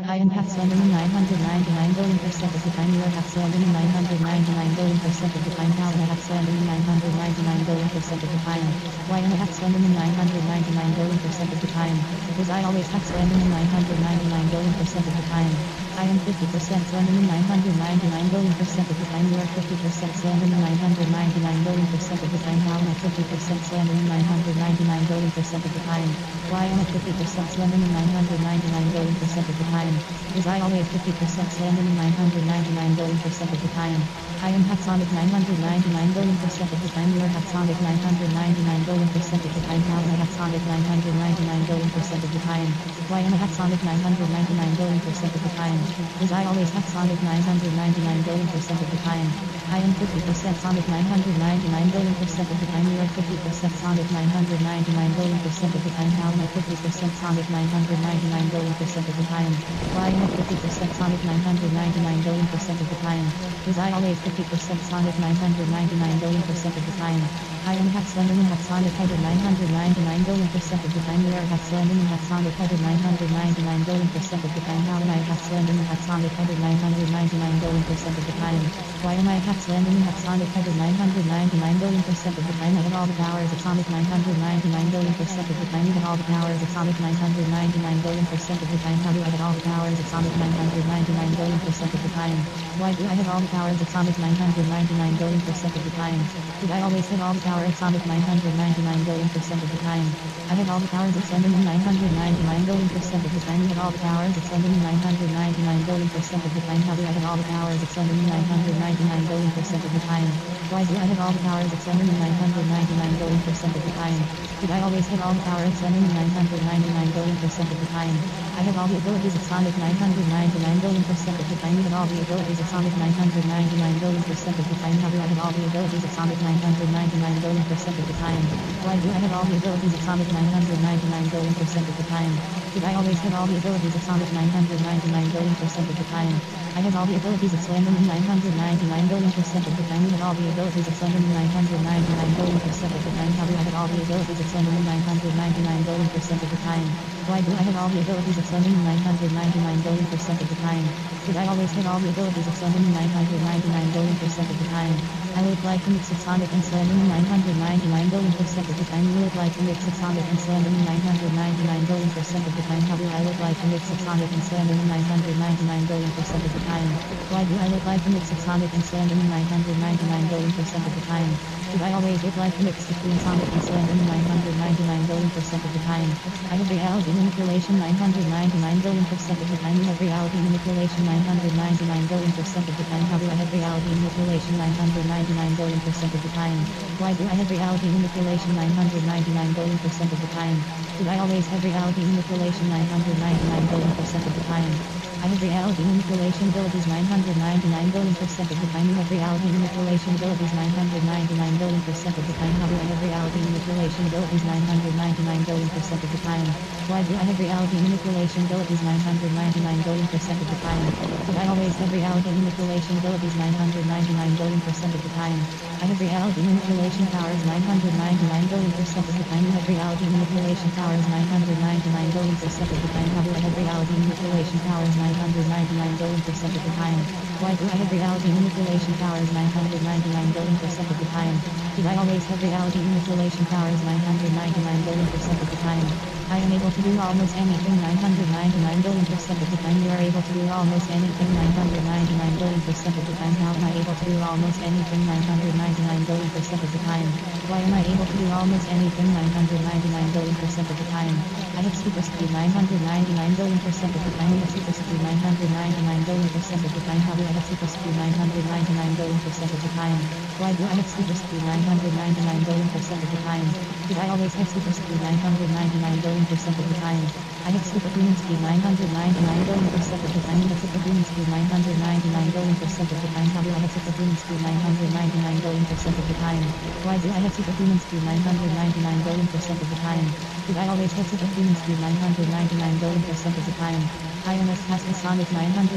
I am Slenderman 999 billion% of the time. You are Slenderman 999 billion% of the time. How am I Slenderman 999 billion% of the time? Why am I Slenderman 999 billion% of the time? Because I always Slenderman 999 billion% of the time. I am 50% Slenderman 999 billion% of the time. You are 50% Slenderman 999 billion% of the time. How am I 50% Slenderman 999 billion% of the time? Why am I 50% Slenderman 999 billion% of the time? Because I always 50% Slenderman 999 billion% of the time. I am Sonic 999 billion% of the time. You are Sonic 999 billion% of the time. How am I Sonic 999 billion% of the time? Why am I Sonic 999 billion% of the time? Because I always Sonic 999 billion% of the time. I am 50% Sonic 999 billion% of the time. You are 50% Sonic 999 billion% of the time. How am I 50% Sonic 999 billion% of the time? Why am I 50% Sonic 999 billion% of the time? Because I always 50% Sonic 999 billion% of the time. I am Slenderman Sonic 999 billion% of the time. You are Slenderman Sonic 999 billion% of the time. How am I Slenderman Sonic 999 billion% of the time? Why am I Slenderman Sonic 999 billion% of the time? I have all the powers of Sonic 999 billion% of the time. You have all the powers of Sonic 999 billion% of the time. How do I have all the powers of Sonic 999 billion% of the time? Why do I have all the powers of Sonic 999 billion% of the time? Did I always have all the power of Sonic 999 billion% of the time? I have all the powers of Slenderman 999 billion% of the time. You have all the powers of Slenderman 999 billion% of the time. How do I have all the powers of Slenderman 999 billion% of the time? Why do I have all the powers of Slenderman 999 billion% of the time? Did I always have all the power of Slenderman 999 billion% of the time? I have all the abilities of Sonic 999 billion% of the time. You have all the abilities of Sonic 999 billion% of the time. How do I have all the abilities of Sonic 999 billion% of the time? Why do I have all the abilities of Sonic 999 billion% of the time? Did I always have all the abilities of Sonic 999 billion% of the time? I have all the abilities of Slenderman 999 billion% of the time. You have all the abilities of Slenderman 999 billion% of the time. How do I have all the abilities of Slenderman 999 billion% of the time? Why do I have all the abilities of Slenderman 999 billion% of the time? Did I always have all the abilities of Slenderman 999 billion% of the time? I look like a mix of Sonic and Slenderman 999 billion% of the time. You look like a mix of Sonic and Slenderman 999 billion% of the time. How do I look like a mix of Sonic and Slenderman 999 billion% of the time? Why do I look like a mix of Sonic and Slenderman 999 billion% of the time? Did I always look like a mix between Sonic and Slenderman 999 billion% of the time? I have reality manipulation 999 billion% of the time. You have reality manipulation 999 billion% of the time. How do I have reality manipulation 999 billion% of the time? Why do I have reality manipulation 999 billion% of the time? Did I always have reality manipulation 999 billion% of the time? I have reality manipulation abilities 999 billion% of the time. You have reality manipulation abilities 999 billion% of the time. How do I have reality manipulation abilities 999 billion% of the time? Why do I have reality manipulation abilities 999 billion% of the time? Did I always have reality manipulation abilities 999 billion% of the time? I have reality manipulation powers 999 billion% of the time. You have reality manipulation powers 999 billion% of the time. How do I have reality manipulation powers 999 billion% of the time? Why do I have reality manipulation powers 999 billion% of the time? Did I always have reality manipulation powers 999 billion% of the time? I am able to do almost anything 999 billion% of the time. You are able to do almost anything 999 billion% of the time. How am I able to do almost anything 999 billion% of the time? Why am I able to do almost anything 999 billion% of the time? I have super speed 999 billion% of the time. You have super speed 999 billion% of the time. How do I have super speed 999 billion% of the time? Why do I have super speed 999 billion% of the time? Did I always have super speed 999 billion% of the time? I have superhuman speed 999 billion% of the time. You have superhuman speed 999 billion% of the time. How do I have superhuman speed 999 billion% of the time? Why do I have superhuman speed 999 billion% of the time? Did I always have superhuman speed 999 billion% of the time? I am as past the sonic 999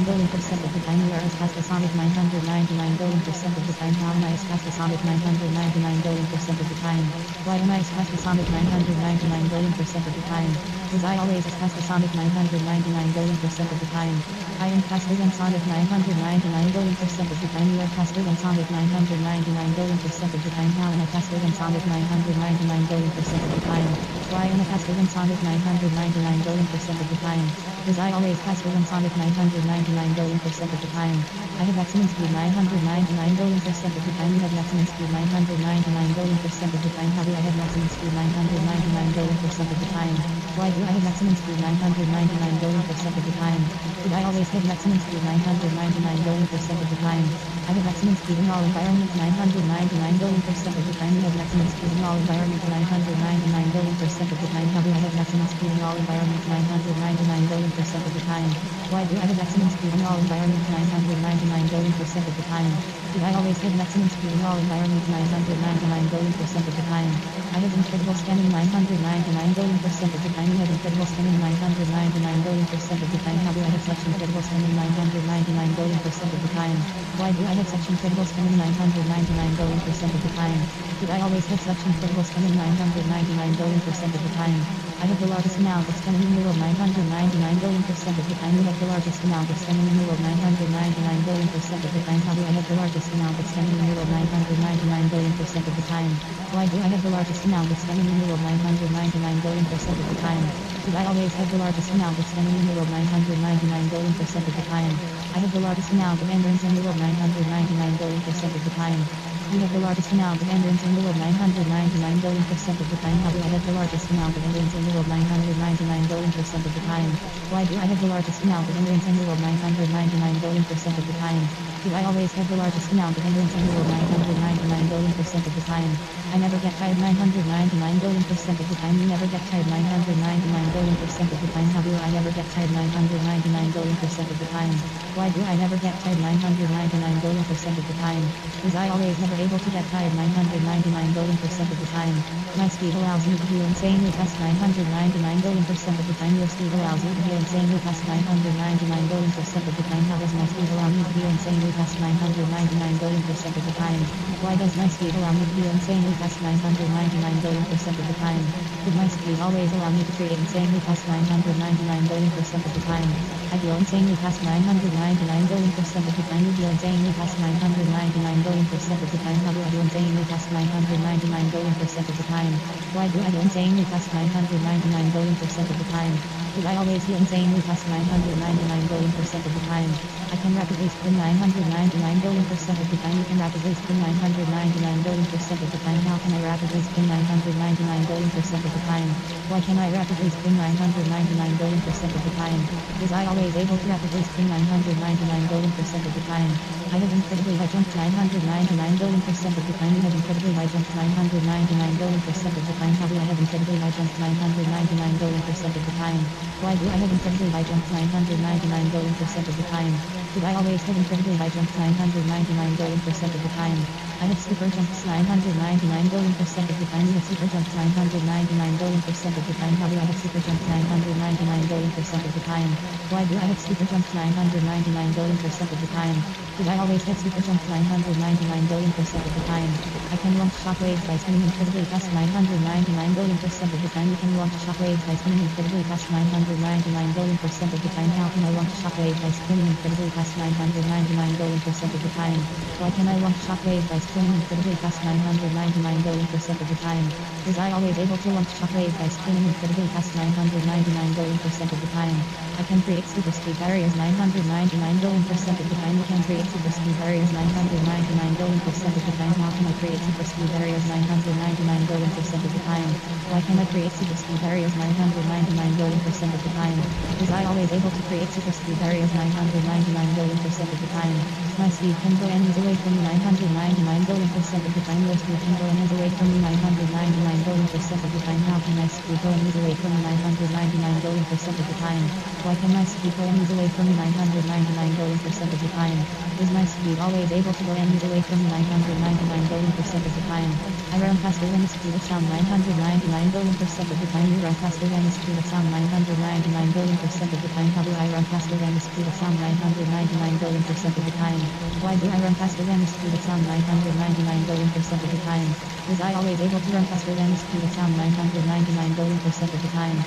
billion% of the time. You are as past the sonic 999 billion% of the time. How am I as past the sonic 999 billion% of the time? Why am I as past the sonic 999 billion% of the time? Was I always as past the sonic 999 billion% of the time? I am faster than sonic 999 billion% of the time. You are faster than sonic 999 billion% of the time. How am I faster than sonic 999 billion% of the time? Why am I faster than sonic 999 billion% of the time? Was I always faster than sonic 999 billion% of the time? I have maximum speed 999 billion% of the time. You have maximum speed 999 billion% of the time. How do I have maximum speed 999 billion% of the time? Why do I have maximum speed 999 billion% of the time? Did I always have maximum speed 999 billion% of the time? I have maximum speed in all environments 999 billion% of the time. You have maximum speed in all environments 999 billion% of the time. How do I have maximum speed in all environments 999 billion% of the time? Why do I have maximum speed in all environments 999 billion% of the time? Did I always have maximum speed in all environments 999 billion% of the time? I have incredible scanning 999 billion% of the time. You have incredible scanning 999 billion% of the time. How do I have such incredible scanning 999 billion% of the time? Why do I have such incredible scanning 999 billion% of the time? Did I always have such incredible scanning 999 billion% of the time? I have the largest amount of scanning in the world 999 billion% of the time. You have the largest amount of scanning in the world 999 billion% of the time. How do I have the largest amount of scanning in the world 999 billion% of the time? Why do I have the largest amount of scanning in the world 999 billion% of the time? Did I always have the largest amount of scanning in the world 999 billion% of the time? I have the largest amount of endurance in the world 999 billion% of the time. You have the largest amount of endurance in the world 999 billion% of the time. How do I have the largest amount of endurance in the world 999 billion% of the time? Why do I have the largest amount of endurance in the world 999 billion% of the time? Did I always have the largest amount of endurance in the world 999 billion% of the time? I never get tired 999 billion% of the time. You never get tired 999 billion% of the time. How do I never get tired 999 billion% of the time? Why do I never get tired 999 billion% of the time? Was I always never able to get tired 999 billion% of the time? My speed allows me to do insanely fast 999 billion% of the time. Your speed allows you to do insanely fast 999 billion% of the time. How does my speed allow me to do insanely fast 999 billion% of the time? Why does my speed allow me to do insanely fast 999 billion% of the time? Did my speed always allow me to create insanely fast 999 billion% of the time? I feel insanely fast 999 billion% of the time. You feel insanely fast 999 billion% of the time. How do I do insanely fast 999 billion% of the time? Why do I do insanely fast 999 billion% of the time? Did I always do insanely fast 999 billion% of the time? I can rapidly spin 999 billion% of the time. You can rapidly spin 999 billion% of the time. How can I rapidly spin 999 billion% of the time? Why can I rapidly spin 999 billion% of the time? Was I always able to rapidly spin 999 billion% of the time? I have incredibly high jump 999 billion% of the time. You have incredibly high jump 999 billion% of the time. How do I have incredibly high jump 999 billion% of the time? Why do I have incredibly high jump 999 billion% of the time? Did I always have incredibly high jump 999 billion% of the time? I have super jumps 999 billion% of the time. You have super jumps 999 billion% of the time. How do I have super jumps 999 billion% of the time? Why do I have super jumps 999 billion% of the time? Did I always have super jumps 999 billion% of the time? I can launch shockwaves by spinning incredibly fast 999 billion% of the time. You can launch shockwaves by spinning incredibly fast 999 billion% of the time. How can I launch shockwaves by spinning incredibly fast 999 billion% of the time? Why can I launch shockwaves by spinning incredibly fast 999 billion% of the time? Was I always able to launch shockwaves by spinning incredibly fast 999 billion% of the time? I can create super speed barriers 999 billion% of the time. You can create super speed barriers 999 billion% of the time. How can I create super speed barriers 999 billion% of the time? Why can I create super speed barriers 999 billion% of the time? Was I always able to create super speed barriers 999 billion% of the time? My speed can go and ease away from 999 billion% of the time. Your speed can go and is away from me 999 billion% of the time. How can my speed go and is away from me 999 billion% of the time? Why can my speed go and is away from me 999 billion% of the time? Is my speed always able to go and is away from me 999 billion% of the time? I run faster than the speed of sound 999 billion% of the time. You run faster than the speed of sound 999 billion% of the time. How do I run faster than the speed of sound 999 billion% of the time? Why do I run faster than the speed of sound 999 billion% of the time? Was I always able to run faster than the speed of sound 999 billion% of the time?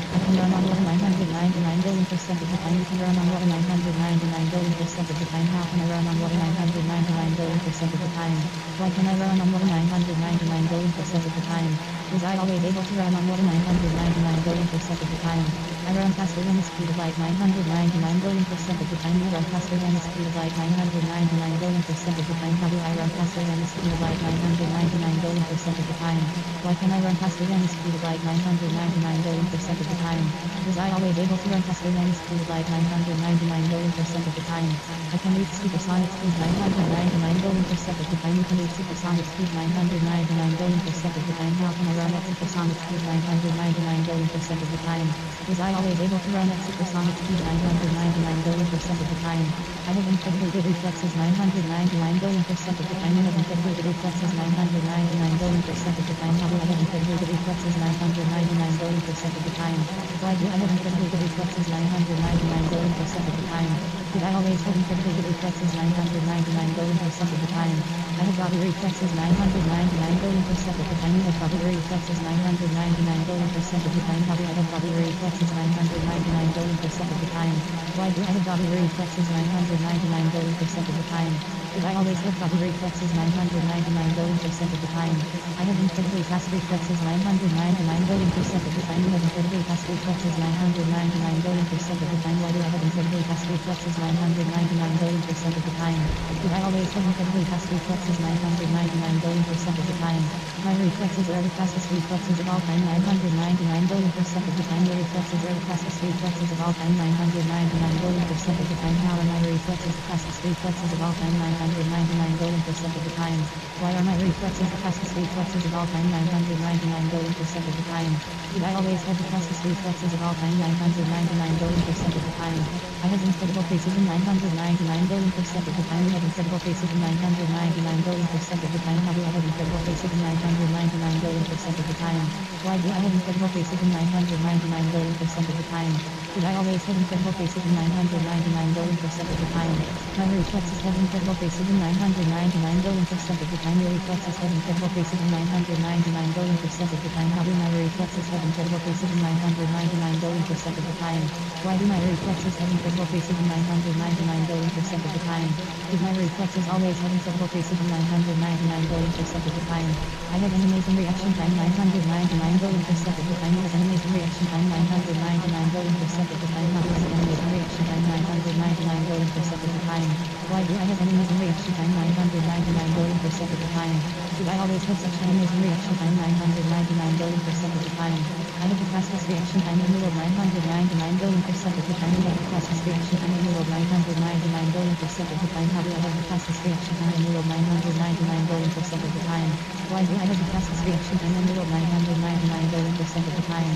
I can run on water 999 billion% of the time. You can run on water 999 billion% of the time. How can I run on water 999 billion% of the time? Why can I run on water 999 billion% of the time? Was I always able to run on water 999 billion% of the time? I run faster than the speed of light 999 billion% of the time. You run faster than the speed of light 999 billion% of the time. How do I run faster than the speed of light 999 billion% of the time? Why can I run faster than the speed of light 999 billion% of the time? Was I always able to run faster than the speed of light 999 billion% of the time? I can reach supersonic speed 999 billion% of the time. You can reach supersonic speed 999 billion% of the time. How can I run at supersonic speed 999 billion% of the time? Was I always able to run at supersonic speed 999 billion% of the time? I have incredibly good reflexes 999 billion% of the time. You have incredibly good reflexes 999 billion% of the time. How do I have incredibly good reflexes 999 billion% of the time? Why do I have incredibly good reflexes 999 billion% of the time? Did I always have incredibly good reflexes 999 billion% of the time? I have body reflexes 999 billion% of the time. You have body reflexes 999 billion% of the time. How do I have body reflexes 999 billion% of the time? Why do I have body reflexes 999 billion% of the time? Did I always have body reflexes 999 billion% of the time? I have incredibly fast reflexes 999 billion% of the time. You have incredibly fast reflexes 999 billion% of the time. Why do I have incredibly fast reflexes 999 billion% of the time? Did I always have incredibly fast reflexes 999 billion% of the time? My reflexes are the fastest reflexes of all time 999 billion% of the time. Your reflexes are the fastest reflexes of all time 999 billion% of the time. How are my reflexes the fastest reflexes of all time 999 billion% of the time? Why are my reflexes the fastest reflexes of all time 999 billion% of the time? Did I always have the fastest reflexes of all time 999 billion% of the time? I have incredible precision 999 billion% of the time. You have incredible precision 999 billion% of the time. How do I have incredible precision 999 billion% of the time? Why do I have incredible precision 999 billion% of the time? Did I always have incredible precision 999 billion% of the time? My reflexes have incredible precision 999 billion% of the time. Your reflexes have incredible precision 999 billion% of the time. How do my reflexes have incredible precision 999 billion% of the time? Why do my reflexes have incredible precision 999 billion% of the time? Did my reflexes always have incredible precision 999 billion% of the time? I have an amazing reaction time 999 billion% of the time. You have an amazing reaction time 999 billion% of the time. How do I have an amazing reaction time 999 billion% of the time? Why do I have an amazing reaction time 999 billion% of the time? Did I always have such an amazing reaction time 999 billion% of the time? I have the fastest reaction time in the world 999 billion% of the time. You have the fastest reaction time in the world 999 billion% of the time. How do I have the fastest reaction time in the world 999 billion% of the time? Why do I have the fastest reaction time in the world 999 billion% of the time?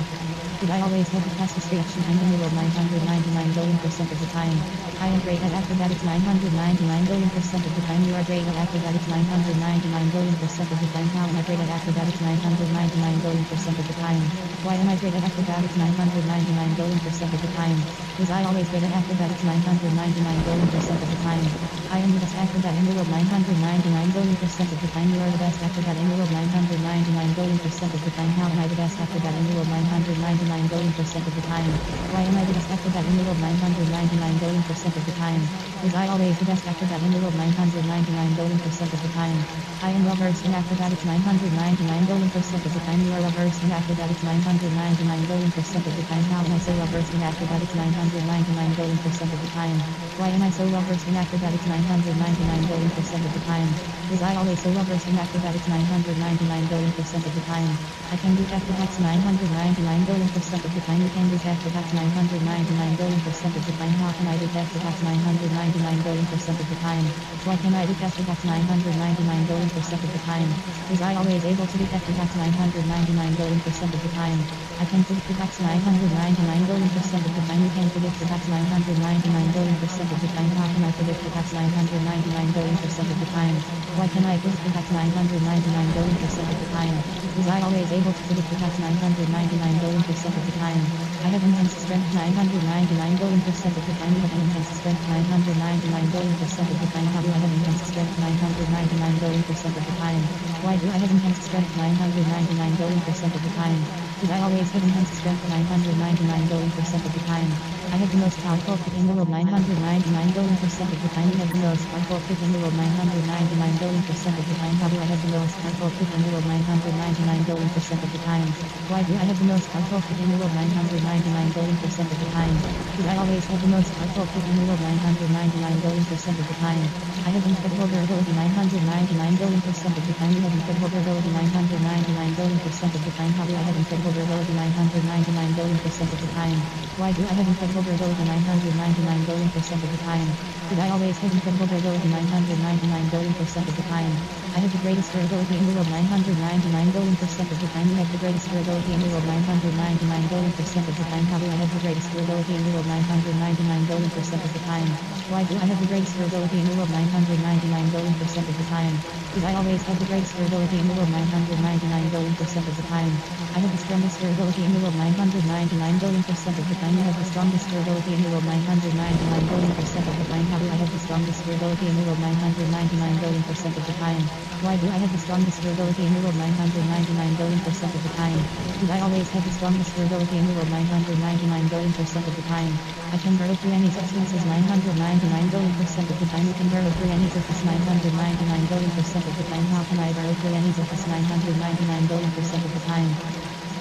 Did I always have the fastest reaction time in the world 999 billion% of the time? I am great at acrobatics 999 billion% of the time. You are great at acrobatics 999 billion% of the time. How am I great at acrobatics 999 billion% of the time? Why am I great at acrobatics 999 billion% of the time? Was I always great at acrobatics 999 billion% of the time? I am the best acrobat in the world 999 billion% of the time. You are the best acrobat in the world 999 billion% of the time. How am I the best acrobat in the world 999 billion% of the time? Why am I the best acrobat in the world 999 billion% of the time? Was I always the best acrobat in the world 999 billion% of the time? I am well versed in acrobatics 999 billion% of the time. You are well versed in acrobatics 999 billion% of the time. How am I so well versed in acrobatics 999 billion% of the time? Why am I so well versed in acrobatics 999 billion% of the time? Is I always so well versed and active at its 999 billion% of the time. I can do active hacks 999 billion% of the time. You can do active hacks 999 billion% of the time. How can I do active hacks 999 billion% of the time? Why can I do active hacks 999 billion% of the time? Is I always able to do active hacks 999 billion% of the time? I can predict the hacks 999 billion% of the time. You can predict the hacks 999 billion% of the time. How can I predict the hacks 999 billion% of the time? Why can I predict the hacks 999 billion% of the time? Is I always able to predict the hacks 999 billion% of the time? I have enhanced strength 999 billion% of the time. You have enhanced strength 999 billion% of the time. How do I have enhanced strength 999 billion% of the time? Why do I have enhanced strength 999 billion% of the time? Did I always have enhanced strength 999 billion% of the time? I have the most powerful kick in the world 999 billion% of the time. You have the most powerful kick in the world 999 billion% of the time. How do I have the most powerful kick in the world 999 billion% of the time? Why do I have the most powerful kick in the world 999 billion% of the time? Did I always have the most powerful kick in the world 999 billion% of the time? I have incredible durability 999 billion% of the time. You have incredible durability 999 billion% of the time. How do I have incredible durability 999 billion% of the time? Why do I have incredible durability 999 billion% of the time? Did I always have incredible durability 999 billion% of the time? I have the greatest durability in the world 999 billion% of the time. You have the greatest durability in the world 999 billion% of the time. How do I have the greatest durability in the world 999 billion% of the time? Why do I have the greatest durability in the world 999 billion% of the time? Did I always have the greatest durability in the world 999 billion% of the time? I have the strongest durability in the world 999 billion% of the time. You have the strongest durability in the world 999 billion% of the time. How do I have the strongest durability in the world 999 billion% of the time? Why do I have the strongest durability in the world 999 billion% of the time? Did I always have the strongest durability in the world 999 billion% of the time? I can burrow through any substances 999 billion% of the time. You can burrow through any surface 999 billion% of the time. How can I burrow through any surface 999 billion% of the time?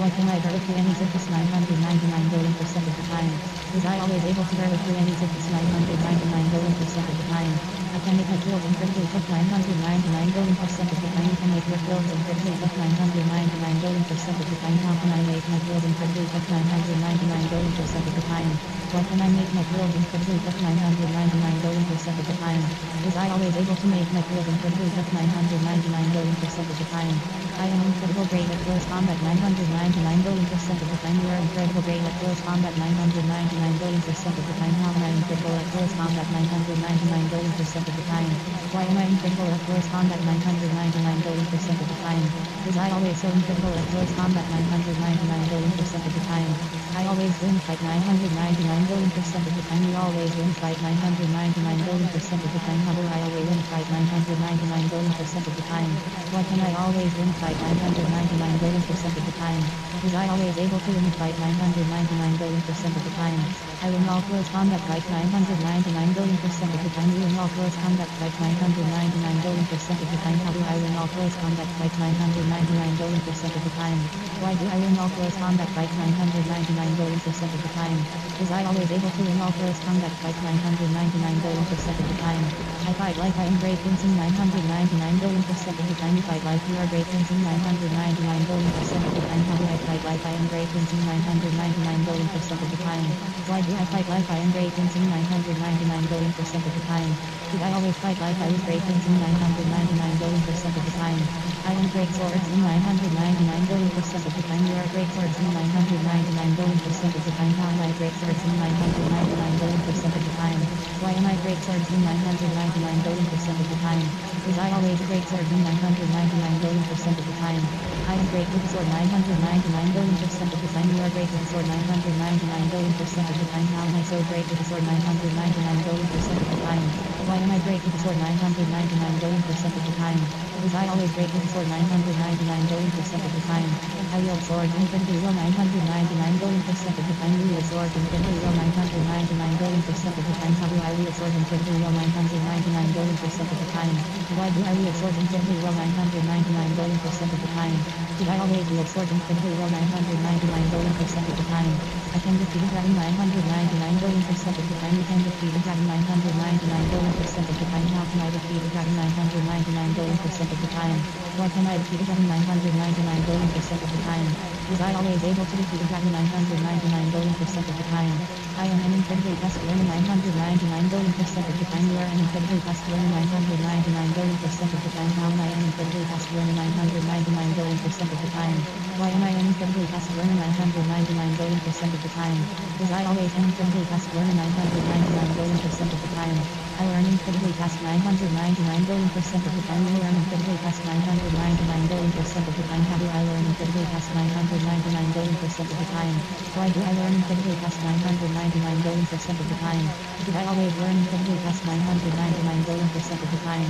Why can I burrow through any surface 999 billion% of the time? Was I always able to burrow through any surface 999 billion% of the time? I can make my drills incredibly tough 999 billion% of the time. You can make your drills incredibly tough 999 billion% of the time. How can I make my drills incredibly tough 999 billion% of the time? Why can I make my drills incredibly tough 999 billion% of the time? Was I always able to make my drills incredibly tough 999 billion% of the time? I am incredible great at close combat 999 billion% of the time. You are incredible great at close combat 999 billion% of the time. How am I incredible at close combat 999 billion% of the time? Why am I incredible at close combat 999 billion% of the time? Was I always so incredible at close combat 999 billion% of the time? I always win fight 999 billion% of the time. You always win fight 999 billion% of the time. How do I always win fight 999 billion% of the time? Why can I always win fight 999 billion% of the time? Was I always able to win fight 999 billion% of the time? I win all close combat fights 999 billion% of the time. You win all close combat fights 999 billion% of the time. How do I win all close combat fights 999 billion% of the time? Why do I win all close combat fights 999 billion% of the time? Was I always able to win all close combat fights 999 billion% of the time? I fight like I am great Vincent 999 billion% of the time. You fight like you are great Vincent 999 billion% of the time. How do I fight like I am great Vincent 999 billion% of the time? Why do I fight like I am great Vincent 999 billion% of the time? Did I always fight like I was great Vincent 999 billion% of the time? I am great swords in 999 billion% of the time. You are great swords in 999 billion% of the time. How am I great swords in 999 billion% of the time? Why am I great swords in 999 billion% of the time? Was I always a great sword in 999 billion% of the time? I am great with the sword 999 billion% of the time. You are great with the sword 999 billion% of the time. How am I so great with the sword 999 billion% of the time? Why am I great with the sword 999 billion% of the time? Was I always great with the sword 999 billion% of the time? I wield swords incredibly well 999 billion% of the time. You wield swords incredibly well 999 billion% of the time. How do I wield swords incredibly well 999 billion% of the time? Why do I wield swords incredibly well 999 billion% of the time? Did I always wield swords incredibly well 999 billion% of the time? I can defeat a dragon 999 billion% of the time. You can defeat a dragon 999 billion% of the time. How can I defeat a dragon 999 billion% of the time? Why can I defeat a dragon 999 billion% of the time? Was I always able to defeat a dragon 999 billion% of the time? I am an incredibly fast learner 999 billion% of the time. You are an incredibly fast learner 999 billion% of the time. How am I an incredibly fast learner 999 billion% of the time? Why am I an incredibly fast learner 999 billion% of the time? Was I always an incredibly fast learner 999 billion% of the time? I learn incredibly fast 999 billion% of the time. You learn incredibly fast 999 billion% of the time. How do I learn incredibly fast 999 billion% of the time? Why do I learn incredibly fast 999 billion% of the time? Did I always learn incredibly fast 999 billion% of the time?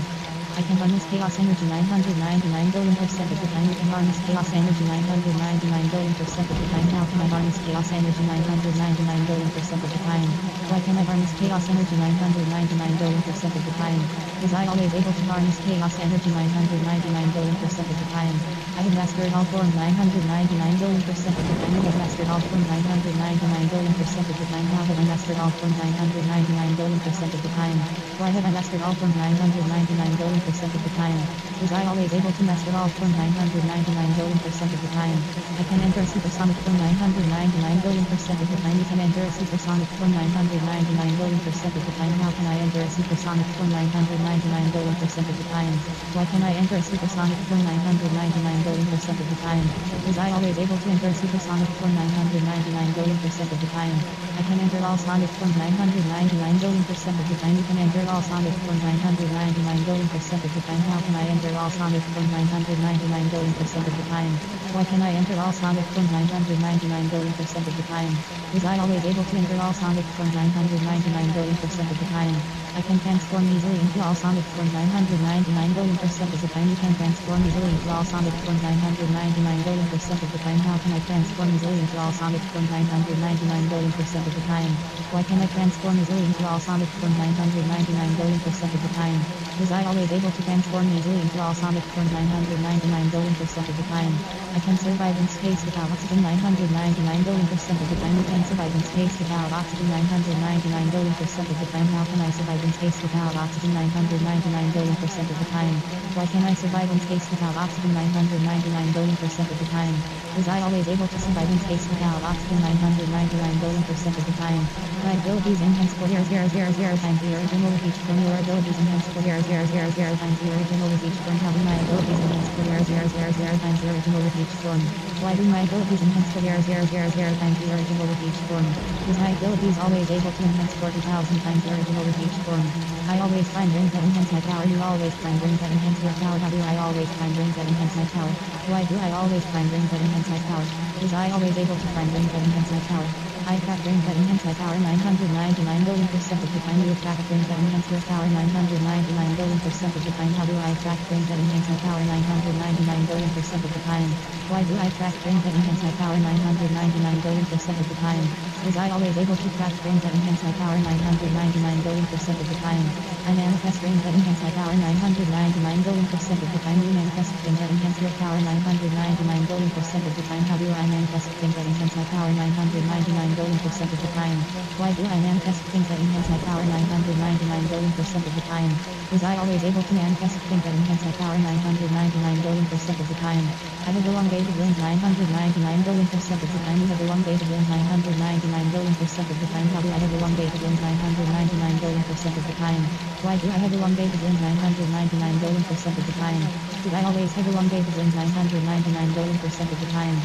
I can harness chaos energy 999 billion% of the time. You can harness chaos energy 999 billion% of the time. How can I harness chaos energy 999 billion% of the time? Why can I harness chaos energy 999 billion% of the time? Was I always able to harness chaos energy 999 billion% of the time? I have mastered all forms 999 billion% of the time. You have mastered all forms 999 billion% of the time. How have I mastered all forms 999 billion% of the time? Why have I mastered all forms 999 billion% of the time? Was I always able to master all forms 999 billion% of the time? I can enter a supersonic form 999 billion% of the time. You can enter a supersonic form 999 billion% of the time. How can I enter a supersonic form 999 billion% of the time? Why can I enter a supersonic form 999 billion% of the time? Was I always able to enter a supersonic form 999 billion% of the time? I can enter all sonic forms 999 billion% of the time. You can enter all sonic forms 999 billion% of the time. How can I enter all sonic forms 999 billion% of the time? Why can I enter all sonic forms 999 billion% of the time? Was I always able to enter all sonic forms 999 billion% of the time? I can transform easily into all sonic forms 999 billion% of the time. You can transform easily into all sonic forms 999 billion% of the time. How can I transform easily into all sonic forms 999 billion% of the time? Why can I transform easily into all sonic forms 999 billion% of the time? Was I always able to transform easily into all sonic forms 999 billion% of the time? I can survive in space without oxygen 999 billion% of the time. You can survive in space without oxygen 999 billion% of the time. How can I survive in space without oxygen 999 billion% of the time? Why can I survive in space without oxygen 999 billion% of the time? Was I always able to survive in space without oxygen 999 billion% of the time? My abilities enhanced for 000 times the original with each form. Your abilities enhanced for 000 times the original with each form. How do my abilities enhanced for 000 times the original with each form? Why do my abilities enhance for 000 times the original with each form? Was my abilities always able to enhance for 2000 times the original with each form? I always find rings that enhance my power. You always find rings that enhance your power. How do I always find rings that enhance my power? Why do I always find rings that enhance my power? Was I always able to find rings that enhance my power? I attract rings that enhance my power 999 billion% of the time. You attract rings that enhance your power 999 billion% of the time. How do I attract rings that enhance my power 999 billion% of the time? Why do I attract rings that enhance my power 999 billion% of the time? Was I always able to attract rings that enhance my power 999 billion% of the time? I manifest rings that enhance my power 999 billion% of the time. You manifest things that enhance your power 999 billion% of the time. How do I manifest things that enhance my power 999 billion% of the time? Why do I manifest things that enhance my power 999 billion% of the time? Was I always able to manifest things that enhance my power 999 billion% of the time? I have elongated limbs 999 billion% of the time. You have elongated limbs 999 billion% of the time. How do I have elongated limbs 999 billion% of the time? Why do I have elongated limbs 999 billion% of the time? Did I always have elongated limbs 999 billion% of the time?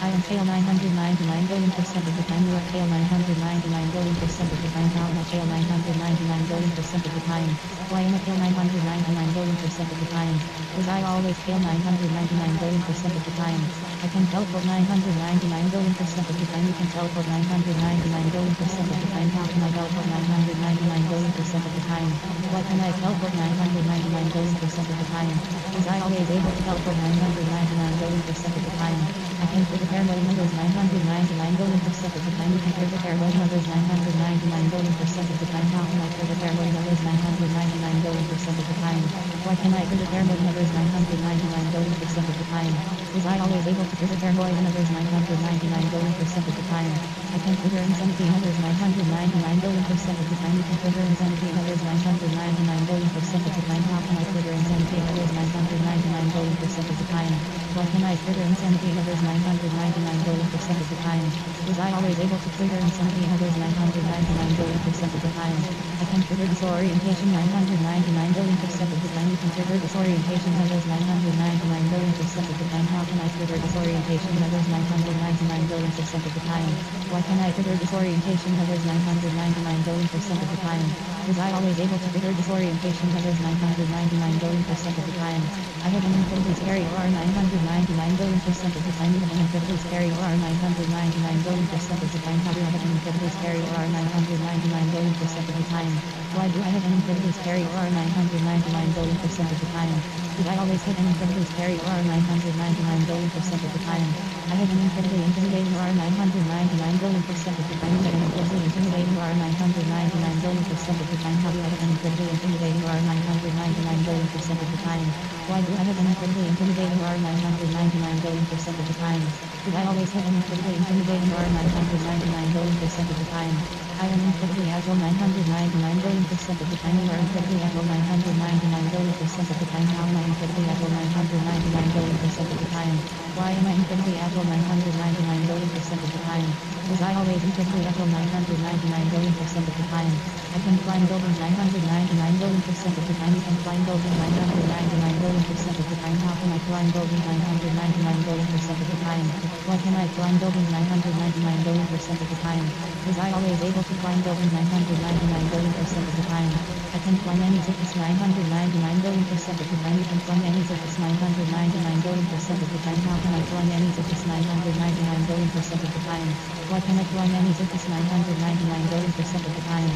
I am Kale 999 billion% of the time. You are Kale 999 billion% of the time. How am I Kale 999 billion% of the time? Why am I Kale 999 billion% of the time? Was I always Kale 999 billion% of the time? I can teleport 999 billion% of the time. You can teleport 999 billion% of the time. How can I teleport 999 billion% of the time? Why can I teleport 999 billion% of the time? Was I always able to teleport 999 billion% of the time? I can prepare my numbers 999 billion% of the time. You can prepare my numbers 999 billion% of the time. How can I prepare my numbers 999 billion% of the time? Why can I prepare more than others 999 billion% of the time? Was I always able to prepare more than others 999 billion% of the time? I can trigger insanity in others 999 billion% of the time. You can trigger insanity in others 999 billion% of the time. How can I trigger insanity in others 999 billion% of the time? Why can I trigger insanity in others 999 billion% of the time? Was I always able to trigger insanity in others 999 billion% of the time? I can trigger disorientation 999 billion% of the time. You can trigger disorientation in others 999 billion% of the time. How can I trigger disorientation in others 999 billion% of the time? Why can I trigger disorientation in others 999 billion% of the time? Was I always able to trigger disorientation in others 999 billion% of the time? I have an incredibly scary or 999 billion% of the time. You have an incredibly scary or 999 billion% of the time. How do I have an incredibly scary or 999 billion% of the time? Why do I have an incredibly scary or 999 billion% of the time? Did I always have an incredibly scary or 999 billion% of the time? I have an incredibly intimidating or 999 billion% of the time. You have an incredibly intimidating or 999 billion% of the time. How do I have an incredibly intimidating or 999 billion% of the time? Why do I have an incredibly intimidating or 999 billion% of the time? Did I always have an incredibly intimidating or 999 billion% of the time? I am incredibly agile 999 billion% of the time. You are incredibly agile 999 billion% of the time. How am I incredibly agile 999 billion% of the time? Why am I incredibly agile 999 billion% of the time? Was I always incredibly agile 999 billion% of the time? I can climb buildings 999 billion% of the time. You can climb buildings 999 billion% of the time. How can I climb buildings 999 billion% of the time? Why can I climb buildings 999 billion% of the time? Was I always able to climb buildings 999 billion% of the time? I can climb any surface 999 billion% of the time. You can climb any surface 999 billion% of the time. How can I climb any surface 999 billion% of the time? Why can I climb any surface 999 billion% of the time?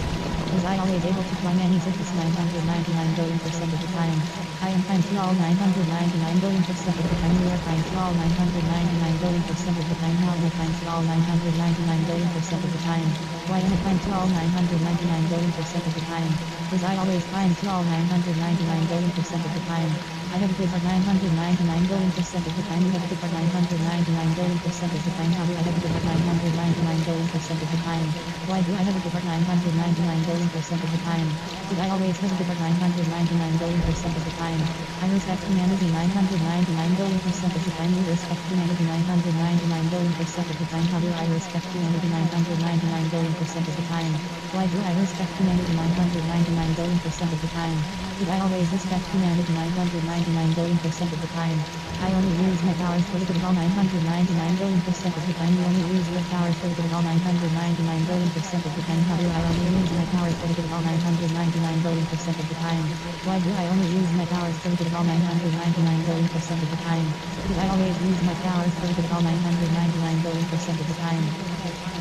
Was I always able to climb any surface 999 billion% of the time? I am kind to all 999 billion% of the time. You are kind to all 999 billion% of the time. How am I kind to all 999 billion% of the time? Why am I kind to all 999 billion% of the time? Was I always kind to all 999 billion% of the time? I have a good heart 999 billion% of the time. You have a good heart 999 billion% of the time. How do I have a good heart 999 billion% of the time? Why do I have a good heart 999 billion% of the time? Did I always have a good heart 999 billion% of the time? I respect humanity 999 billion% of the time. You respect humanity 999 billion% of the time. How do I respect humanity 999 billion% of the time? Why do I respect humanity 999 billion% of the time? Did I always respect humanity 999 billion% of the time? I only use my powers for the good of all 999 billion% of the time. You only use your powers for the good of all 999 billion% of the time. How do I only use my powers for the good of all 999 billion% of the time? Why do I only use my powers for the good of all 999 billion% of the time? Did I always use my powers for the good of all 999 billion% of the time?